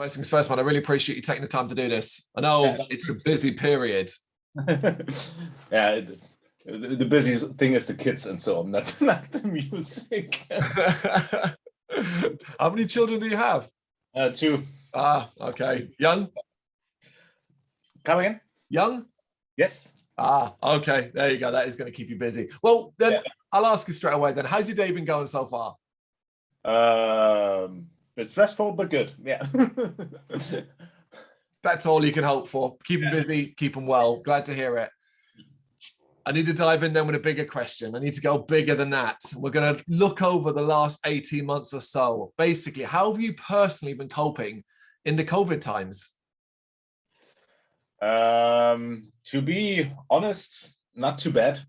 First things first, man, I really appreciate you taking the time to do this. I know it's a busy period. Yeah, the busiest thing is the kids and so on, not the music. How many children do you have? 2. Ah, okay. Young? Come again? Young? Yes. Ah, okay. There you go. That is going to keep you busy. Well, then I'll ask you straight away then. How's your day been going so far? It's stressful, but good. Yeah. That's all you can hope for. Keep them busy, keep them well. Glad to hear it. I need to dive in then with a bigger question. I need to go bigger than that. We're going to look over the last 18 months or so. Basically, how have you personally been coping in the COVID times? To be honest, not too bad.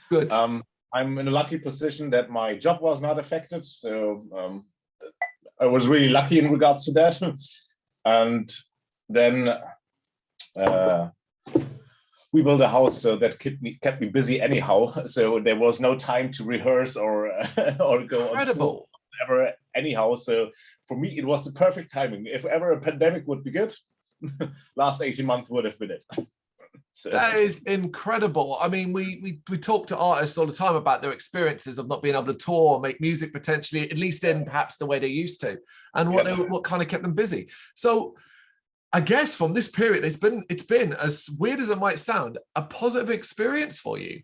Good. I'm in a lucky position that my job was not affected. So I was really lucky in regards to that. And then we built a house, so that kept me busy anyhow. So there was no time to rehearse or go Incredible. on tour ever anyhow. So for me, it was the perfect timing. If ever a pandemic would be good, last 18 months would have been it. So. That is incredible. I mean, we talk to artists all the time about their experiences of not being able to tour, make music potentially, at least in perhaps the way they used to, and what kind of kept them busy. So I guess from this period, it's been, as weird as it might sound, a positive experience for you.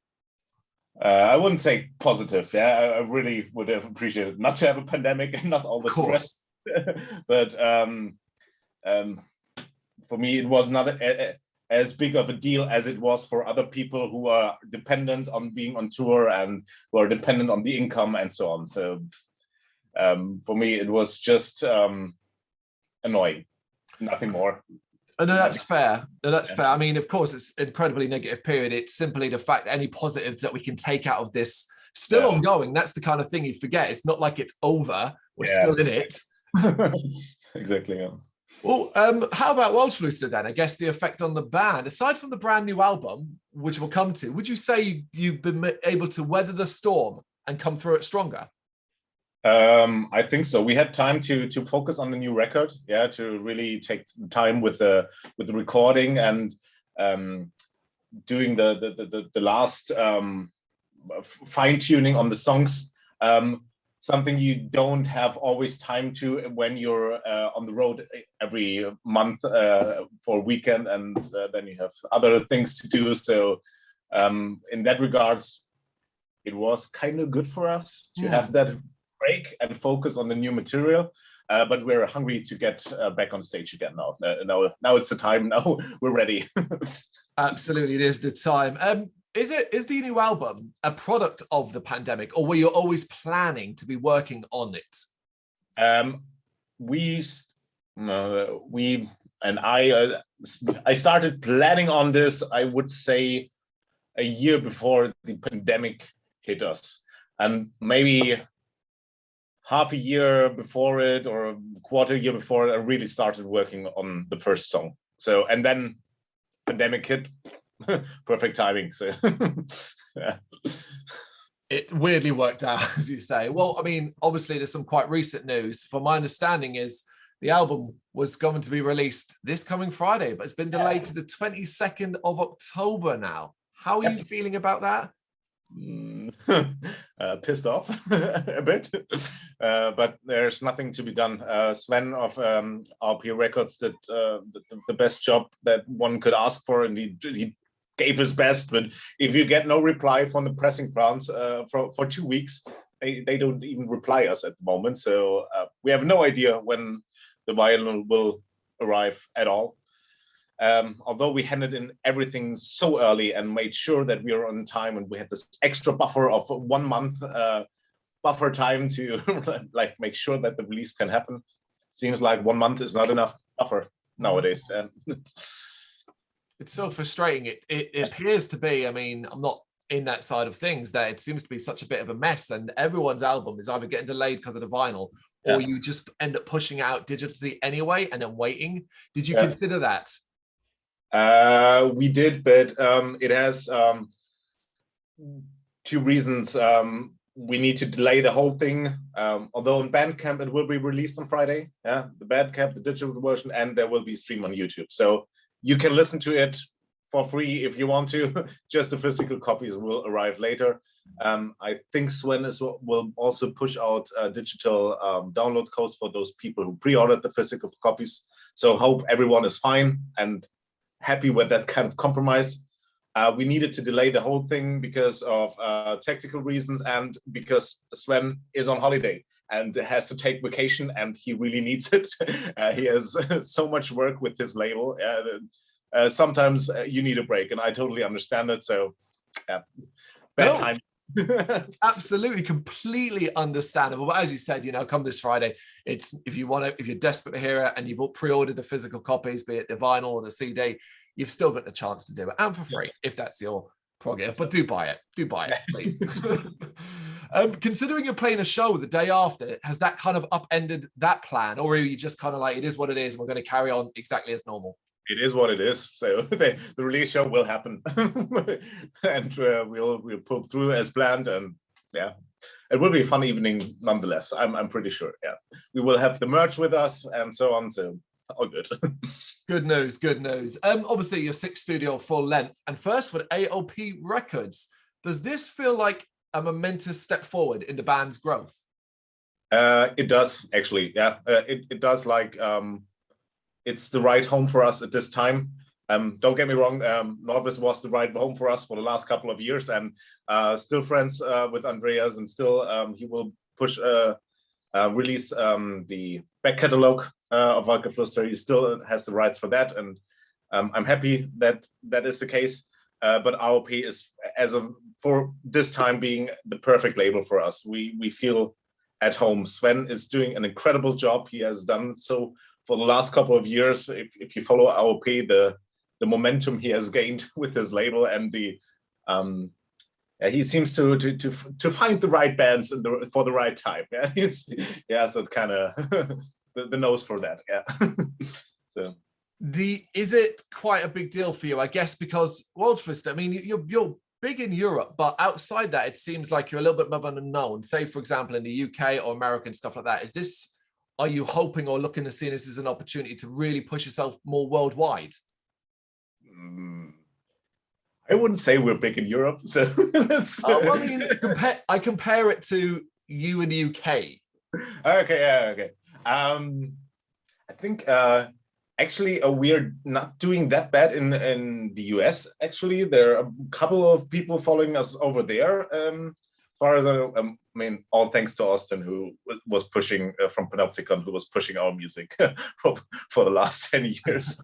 I wouldn't say positive. Yeah, I really would have appreciated not to have a pandemic and not all the stress. But for me, it was not as big of a deal as it was for other people who are dependent on being on tour and who are dependent on the income and so on. So for me, it was just annoying, nothing more. No, that's fair. No, that's fair. I mean, of course, it's an incredibly negative period. It's simply the fact any positives that we can take out of this still ongoing. That's the kind of thing you forget. It's not like it's over. We're still in it. Exactly. Yeah. Well, how about Waldgeflu ster then? I guess the effect on the band, aside from the brand new album, which we'll come to, would you say you've been able to weather the storm and come through it stronger? I think so. We had time to focus on the new record, to really take time with the recording and doing the last fine tuning on the songs. Something you don't have always time to when you're on the road every month for a weekend, and then you have other things to do. So in that regards, it was kind of good for us to have that break and focus on the new material. But we're hungry to get back on stage again now. Now it's the time. Now we're ready. Absolutely, it is the time. Is the new album a product of the pandemic, or were you always planning to be working on it? I started planning on this, I would say, a year before the pandemic hit us, and maybe half a year before it or a quarter year before I really started working on the first song. So, and then pandemic hit. Perfect timing. So it weirdly worked out, as you say. Well, I mean, obviously there's some quite recent news. From my understanding is the album was going to be released this coming Friday, but it's been delayed to the 22nd of October now. How are you feeling about that? Pissed off a bit, but there's nothing to be done. Sven of AOP Records did the best job that one could ask for, and he gave his best. But if you get no reply from the pressing grounds for 2 weeks, they don't even reply us at the moment. So we have no idea when the vinyl will arrive at all. Although we handed in everything so early and made sure that we are on time, and we had this extra buffer of 1 month buffer time to like make sure that the release can happen. Seems like 1 month is not enough buffer nowadays. It's so frustrating. It appears to be, I mean, I'm not in that side of things, that it seems to be such a bit of a mess, and everyone's album is either getting delayed because of the vinyl, or you just end up pushing it out digitally anyway and then waiting. Did you consider that? We did, but it has 2 reasons. we need to delay the whole thing. Although on Bandcamp it will be released on Friday. Yeah, the Bandcamp, the digital version, and there will be stream on YouTube. So you can listen to it for free if you want to. Just the physical copies will arrive later. I think Sven will also push out digital download codes for those people who pre-ordered the physical copies. So hope everyone is fine and happy with that kind of compromise. We needed to delay the whole thing because of technical reasons and because Sven is on holiday and has to take vacation, and he really needs it. He has so much work with his label. Sometimes you need a break, and I totally understand it. So bad time. Absolutely, completely understandable. But as you said, come this Friday, it's if you're desperate to hear it and you've pre-ordered the physical copies, be it the vinyl or the CD, you've still got the chance to do it, and for free if that's your prerogative. But do buy it, please. Considering you're playing a show the day after, has that kind of upended that plan, or are you just kind of like, it is what it is, and we're going to carry on exactly as normal? It is what it is. So the release show will happen, and we'll pull through as planned. And yeah, it will be a fun evening nonetheless. I'm pretty sure. Yeah, we will have the merch with us and so on. So all good. Good news. Obviously, your 6th studio full length, and first with AOP Records. Does this feel like a momentous step forward in the band's growth? It does actually. Yeah, it does. Like. It's the right home for us at this time. Don't get me wrong, Norvis was the right home for us for the last couple of years, and still friends with Andreas, and still he will release the back catalog of Waldgeflu ster. He still has the rights for that, and I'm happy that that is the case. But AOP is, for this time being, the perfect label for us. We feel at home. Sven is doing an incredible job. He has done so for the last couple of years. If you follow AOP, the momentum he has gained with his label, and he seems to find the right bands for the right time. Yeah, he has that kind of the nose for that. Yeah. So is it quite a big deal for you? I guess because Waldgeflu ster, I mean, you're big in Europe, but outside that, it seems like you're a little bit more of an unknown. Say, for example, in the UK or American stuff like that. Are you hoping or looking to see this as an opportunity to really push yourself more worldwide? I wouldn't say we're big in Europe. So I mean, I compare it to you in the UK. Okay, yeah, okay. I think actually we're not doing that bad in the US. Actually, there are a couple of people following us over there. As far as I mean, all thanks to Austin, who was pushing from Panopticon, who was pushing our music for the last 10 years.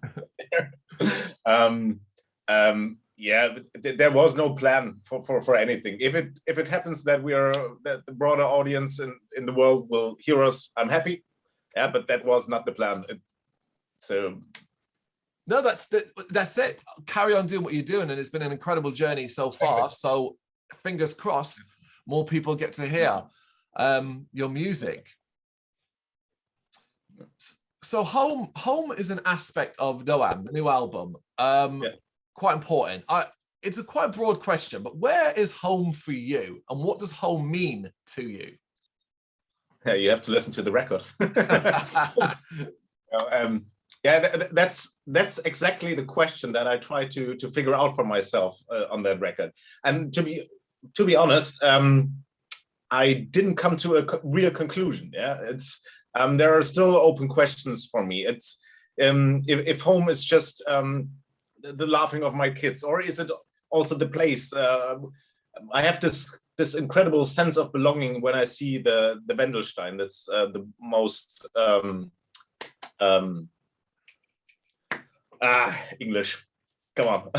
Yeah, there was no plan for anything. If it happens that that the broader audience in the world will hear us, I'm happy. Yeah, but that was not the plan. No, that's it. Carry on doing what you're doing, and it's been an incredible journey so far. So fingers crossed, more people get to hear your music. So home is an aspect of Dohoam, the new album. Quite important. It's a quite broad question, but where is home for you, and what does home mean to you? Yeah, you have to listen to the record. Yeah, that's exactly the question that I try to figure out for myself on that record. And to be honest, I didn't come to a real conclusion. Yeah, it's there are still open questions for me. It's if home is just the laughing of my kids, or is it also the place? I have this incredible sense of belonging when I see the Wendelstein. That's the most English. Come on.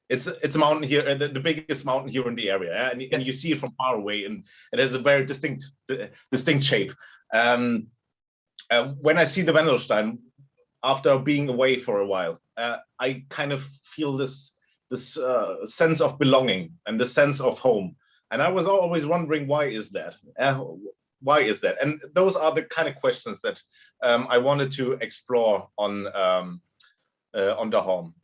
It's a mountain here, the biggest mountain here in the area, and you see it from far away, and it has a very distinct shape. When I see the Wendelstein, after being away for a while, I kind of feel this sense of belonging and the sense of home. And I was always wondering, why is that? Why is that? And those are the kind of questions that I wanted to explore on Dohoam.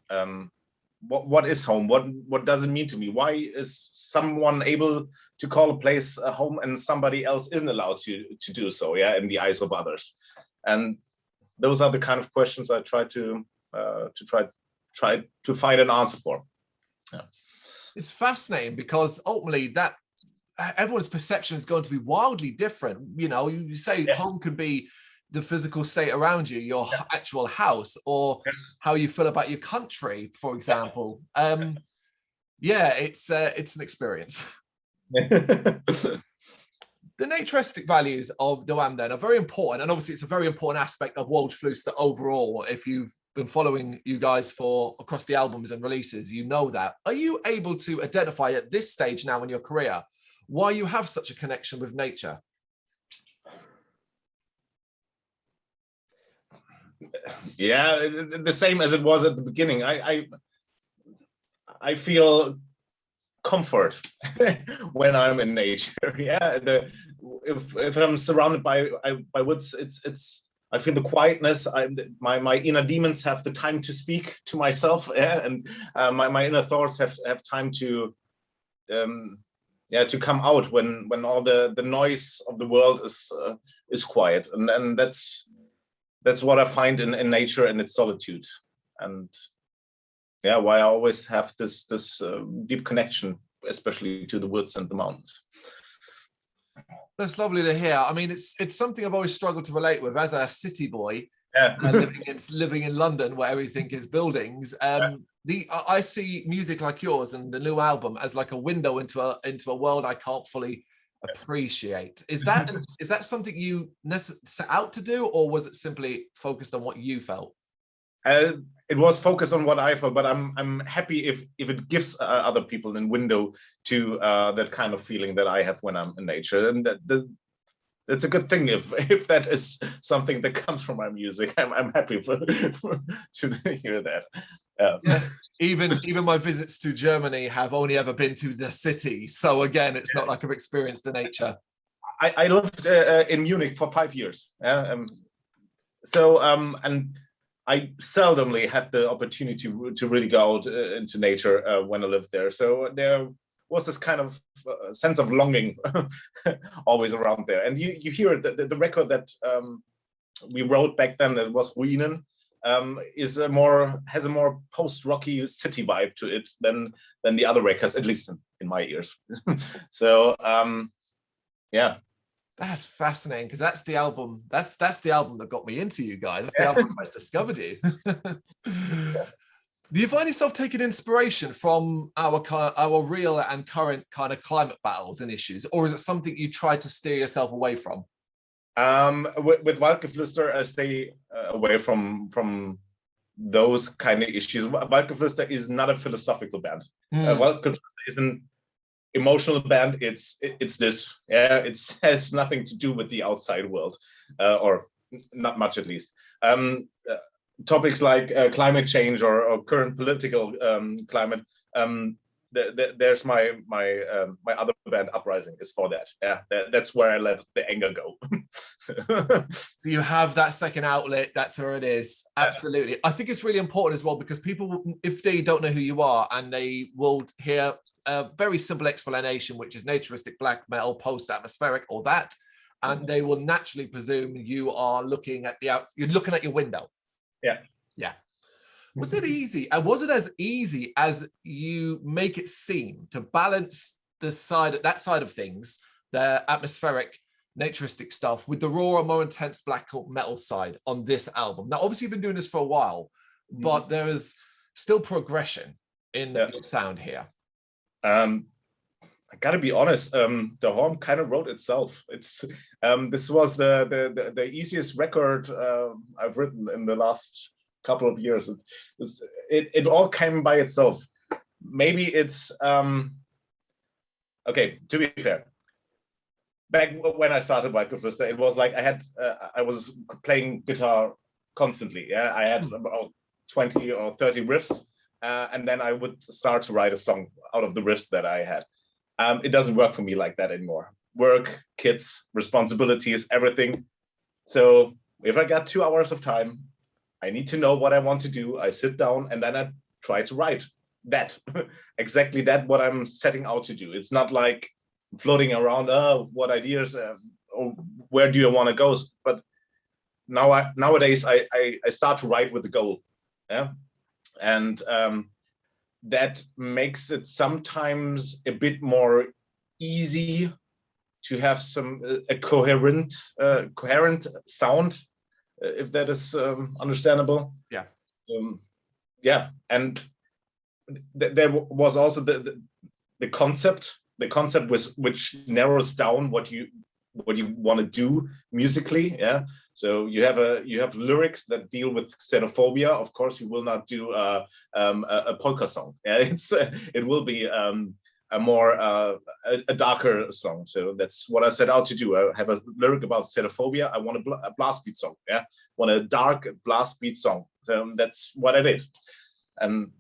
what is home? What does it mean to me? Why is someone able to call a place a home and somebody else isn't allowed to do so? Yeah, in the eyes of others. And those are the kind of questions I try to find an answer for. Yeah. It's fascinating because ultimately that everyone's perception is going to be wildly different. You know, you say home could be the physical state around you, your actual house, or how you feel about your country, for example. Yeah, it's an experience. The naturistic values of Dohoam then are very important, and obviously it's a very important aspect of Waldgeflu ster overall. If you've been following you guys for across the albums and releases, you know that. Are you able to identify at this stage now in your career why you have such a connection with nature? Yeah, the same as it was at the beginning. I feel comfort when I'm in nature. Yeah, if I'm surrounded by woods, I feel the quietness. My inner demons have the time to speak to myself. Yeah, and my inner thoughts have time to come out when all the noise of the world is quiet, and that's what I find in nature and its solitude, and yeah, why I always have this deep connection, especially to the woods and the mountains. That's lovely to hear. I mean, it's something I've always struggled to relate with as a city boy, living in London where everything is buildings. I see music like yours and the new album as like a window into a world I can't fully appreciate. Is that something you set out to do, or was it simply focused on what you felt? It was focused on what I felt, but I'm happy if it gives other people a window to that kind of feeling that I have when I'm in nature, and it's a good thing if that is something that comes from my music. I'm happy to hear that. Yeah. Even my visits to Germany have only ever been to the city, so again, it's not like I've experienced the nature. I lived in Munich for 5 years. And I seldomly had the opportunity to really go out into nature when I lived there. So there was this kind of sense of longing always around there. And you hear the record that we wrote back then, that was Ruinen, has a more post-rocky city vibe to it than the other records, at least in my ears. So yeah. That's fascinating, because that's the album. That's the album that got me into you guys. That's the album I first discovered you. Do you find yourself taking inspiration from our real and current kind of climate battles and issues, or is it something you try to steer yourself away from? With Waldgeflu ster, I stay away from those kind of issues. Waldgeflu ster is not a philosophical band. Waldgeflu ster is an emotional band. It's this. Yeah, it has nothing to do with the outside world, or not much at least. Topics like climate change or current political climate. There's my other band, Uprising, is for that. Yeah, that's where I let the anger go. So you have that second outlet. That's where it is. Absolutely. I think it's really important as well, because people, if they don't know who you are, and they will hear a very simple explanation, which is naturistic black metal, post-atmospheric, or that, and they will naturally presume you are looking at you're looking at your window. Yeah. Was it easy? And was it as easy as you make it seem to balance that side of things, the atmospheric, naturistic stuff, with the raw and more intense black metal side on this album? Now, obviously, you've been doing this for a while, but there is still progression in the sound here. I gotta be honest, Dohoam kind of wrote itself. It's this was the easiest record I've written in the last couple of years. It all came by itself. Maybe it's okay, to be fair, back when I started Waldgeflu ster, it was like I was playing guitar constantly. Yeah, I had about 20 or 30 riffs, and then I would start to write a song out of the riffs that I had. It doesn't work for me like that anymore. Work, kids, responsibilities, everything. So if I got 2 hours of time, I need to know what I want to do. I sit down and then I try to write that exactly that what I'm setting out to do. It's not like floating around, what ideas or where do you want to go, but nowadays I start to write with the goal, yeah, and that makes it sometimes a bit more easy to have a coherent sound, if that is understandable. Yeah. Yeah, and there was also the concept which narrows down what you want to do musically. Yeah, so you have lyrics that deal with xenophobia. Of course, you will not do a polka song. Yeah, it will be a more a darker song. So that's what I set out to do. I have a lyric about xenophobia. I want a blast beat song. Yeah, want a dark blast beat song. So that's what I did, and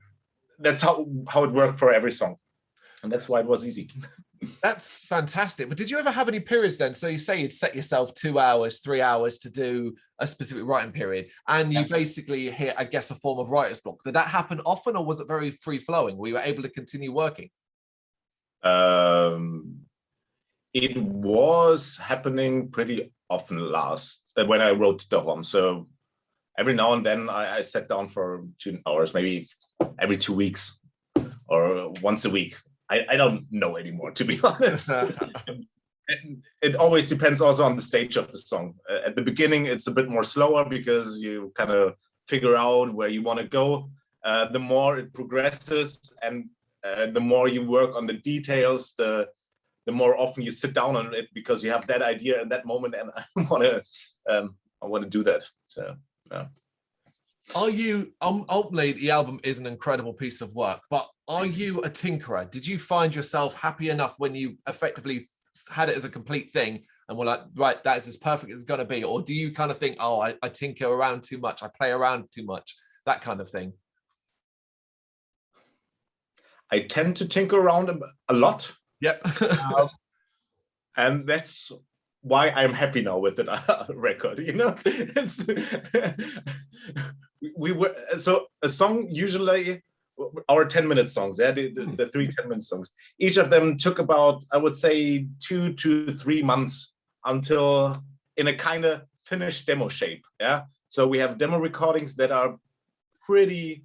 that's how it worked for every song, and that's why it was easy. That's fantastic. But did you ever have any periods then? So you say you'd set yourself 2 hours, 3 hours to do a specific writing period, and you basically hit, I guess, a form of writer's block. Did that happen often, or was it very free flowing? Were you able to continue working? It was happening pretty often when I wrote Dohoam. So every now and then I sat down for 2 hours, maybe every 2 weeks or once a week. I don't know anymore, to be honest. It always depends also on the stage of the song. At the beginning, it's a bit more slower because you kind of figure out where you want to go. The more it progresses and the more you work on the details, the more often you sit down on it because you have that idea in that moment, and I want to do that. So yeah. Are you, ultimately, the album is an incredible piece of work, but are you a tinkerer? Did you find yourself happy enough when you effectively had it as a complete thing and were like, right, that is as perfect as it's going to be? Or do you kind of think, oh, I tinker around too much, I play around too much, that kind of thing? I tend to tinker around a lot. Yep. And that's why I'm happy now with the record, you know. So a song, usually our 10-minute songs, yeah, the 3 10-minute songs, each of them took about, I would say, 2 to 3 months until in a kind of finished demo shape. Yeah, so we have demo recordings that are pretty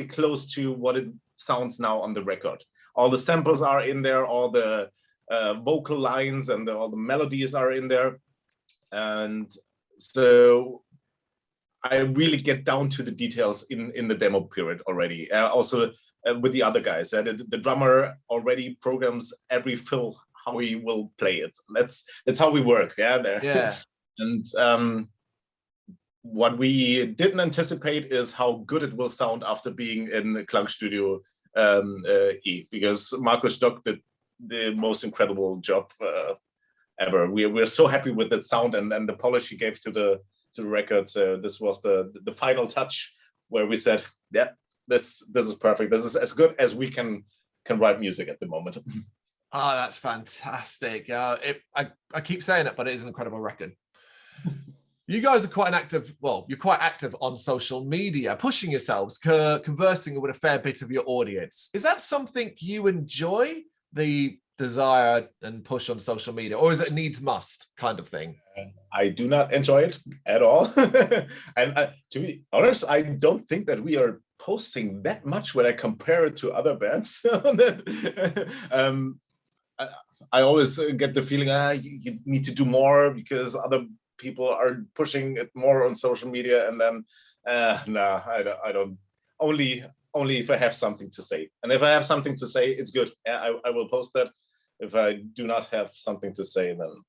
close to what it sounds now on the record. All the samples are in there, all the vocal lines and all the melodies are in there, and so I really get down to the details in the demo period already. Also with the other guys, the drummer already programs every fill how he will play it. That's how we work. Yeah, there. Yeah. And what we didn't anticipate is how good it will sound after being in Klang Studio E, because Markus Stock did the most incredible job ever. We're so happy with that sound and the polish he gave to the record. So this was the final touch where we said, yeah, this is perfect. This is as good as we can write music at the moment. Oh, that's fantastic. I keep saying it, but it is an incredible record. You guys are quite you're quite active on social media, pushing yourselves, conversing with a fair bit of your audience. Is that something you enjoy, the desire and push on social media, or is it a needs must kind of thing? I do not enjoy it at all. And to be honest, I don't think that we are posting that much when I compare it to other bands. I always get the feeling, you need to do more because other people are pushing it more on social media, and then no, I don't. Only if I have something to say, and if I have something to say, it's good. I will post that. If I do not have something to say, then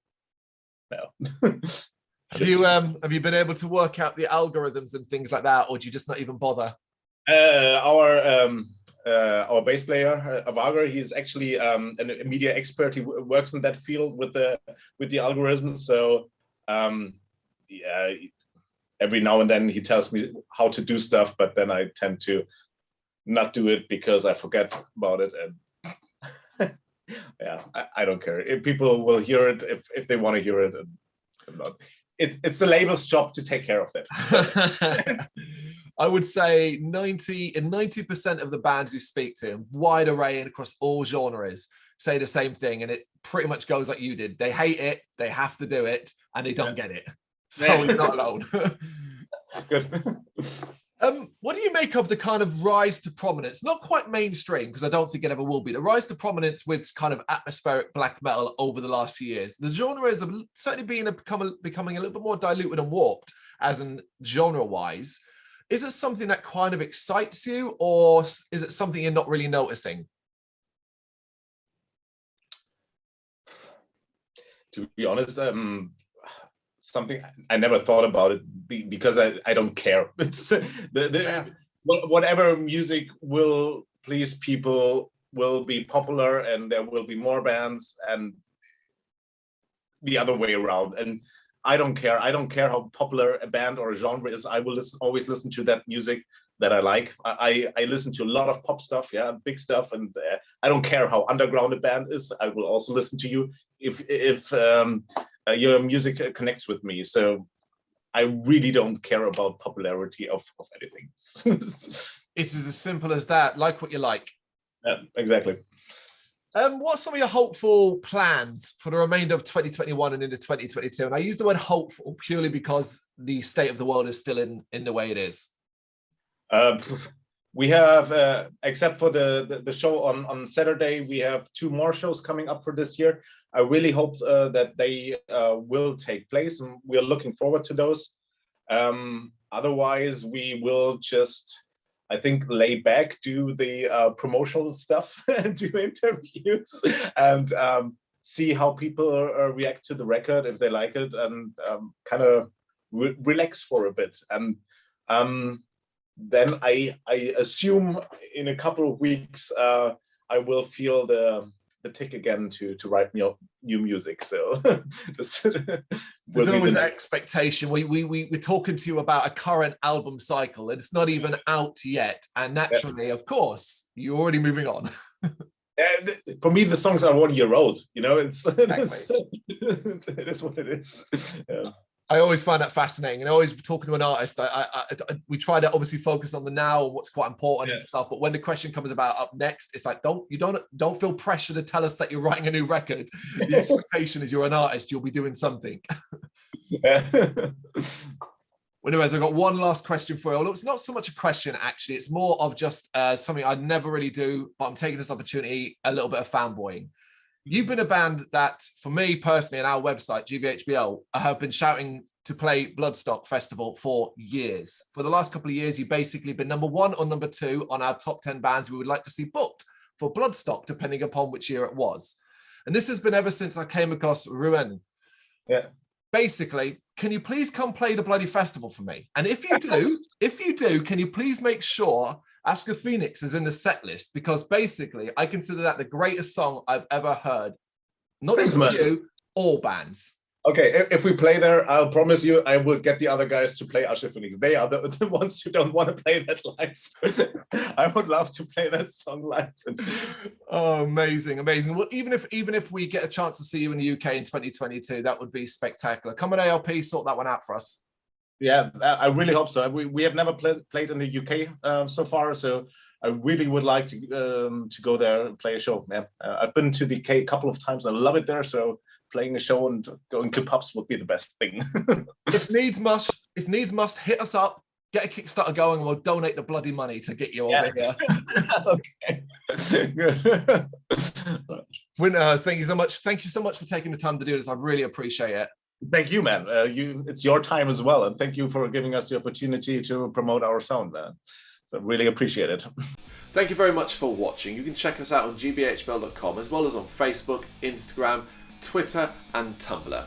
no. Have you been able to work out the algorithms and things like that, or do you just not even bother? Our bass player Avagar, he's actually a media expert. He works in that field with the algorithms. So yeah, every now and then he tells me how to do stuff, but then I tend to not do it because I forget about it. And yeah, I don't care if people will hear it if they want to hear it. And not. It's the label's job to take care of that. I would say 90% of the bands you speak to, wide array and across all genres, say the same thing, and it pretty much goes like you did. They hate it, they have to do it, and they don't get it. So you're not alone. Good. What do you make of the kind of rise to prominence? Not quite mainstream, because I don't think it ever will be. The rise to prominence with kind of atmospheric black metal over the last few years. The genres have certainly becoming a little bit more diluted and warped, as in genre-wise. Is it something that kind of excites you, or is it something you're not really noticing? To be honest, something I never thought about it because I don't care. It's whatever music will please people will be popular, and there will be more bands, and the other way around. And I don't care. I don't care how popular a band or a genre is. I will always listen to that music that I like. I listen to a lot of pop stuff, yeah, big stuff, and I don't care how underground a band is. I will also listen to you if your music connects with me. So I really don't care about popularity of anything. It's as simple as that. Like what you like. Yeah, exactly. What's some of your hopeful plans for the remainder of 2021 and into 2022? And I use the word hopeful purely because the state of the world is still in the way it is. We have, except for the show on Saturday, we have 2 more shows coming up for this year. I really hope that they will take place, and we are looking forward to those. Otherwise, we will just, I think, lay back, do the promotional stuff, do interviews, and see how people react to the record, if they like it, and kind of relax for a bit. And then I assume in a couple of weeks I will feel the tick again to write new music. So there's always an expectation. We're talking to you about a current album cycle, and it's not even out yet. And naturally, of course, you're already moving on. For me, the songs are 1 year old. You know, it is what it is. Yeah. I always find that fascinating, and always talking to an artist, we try to obviously focus on the now and what's quite important and stuff. But when the question comes about up next, it's like don't feel pressure to tell us that you're writing a new record. The expectation is you're an artist, you'll be doing something. Yeah. Well, anyways, I've got one last question for you. Well, it's not so much a question, actually. It's more of just something I'd never really do, but I'm taking this opportunity, a little bit of fanboying. You've been a band that, for me personally, and our website, GBHBL, have been shouting to play Bloodstock Festival for years. For the last couple of years, you've basically been number 1 or number 2 on our top 10 bands we would like to see booked for Bloodstock, depending upon which year it was. And this has been ever since I came across Brrraaains. Yeah. Basically, can you please come play the bloody festival for me? And if you do, can you please make sure Ask the Phoenix is in the set list, because basically I consider that the greatest song I've ever heard. Not just for you, all bands. Okay, if we play there, I'll promise you I will get the other guys to play Ask the Phoenix. They are the ones who don't want to play that live. I would love to play that song live. Oh, amazing, amazing. Well, even if we get a chance to see you in the UK in 2022, that would be spectacular. Come on, AOP, sort that one out for us. Yeah, I really hope so. We have never played in the UK so far, so I really would like to go there and play a show. Man, I've been to the UK a couple of times. I love it there. So playing a show and going to pubs would be the best thing. If needs must, hit us up. Get a Kickstarter going, and we'll donate the bloody money to get you over here. Okay. Winterherz, thank you so much. Thank you so much for taking the time to do this. I really appreciate it. Thank you, man. It's your time as well, and thank you for giving us the opportunity to promote our sound, man. So really appreciate it. Thank you very much for watching. You can check us out on gbhbl.com, as well as on Facebook, Instagram, Twitter, and Tumblr.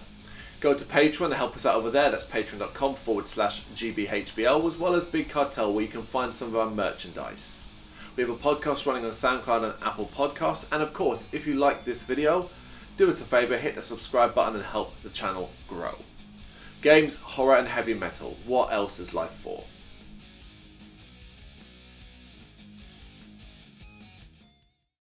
Go to Patreon and help us out over there. That's patreon.com/gbhbl, as well as Big Cartel, where you can find some of our merchandise. We have a podcast running on SoundCloud and Apple Podcasts, and of course, if you like this video, do us a favour, hit the subscribe button and help the channel grow. Games, horror and heavy metal, what else is life for?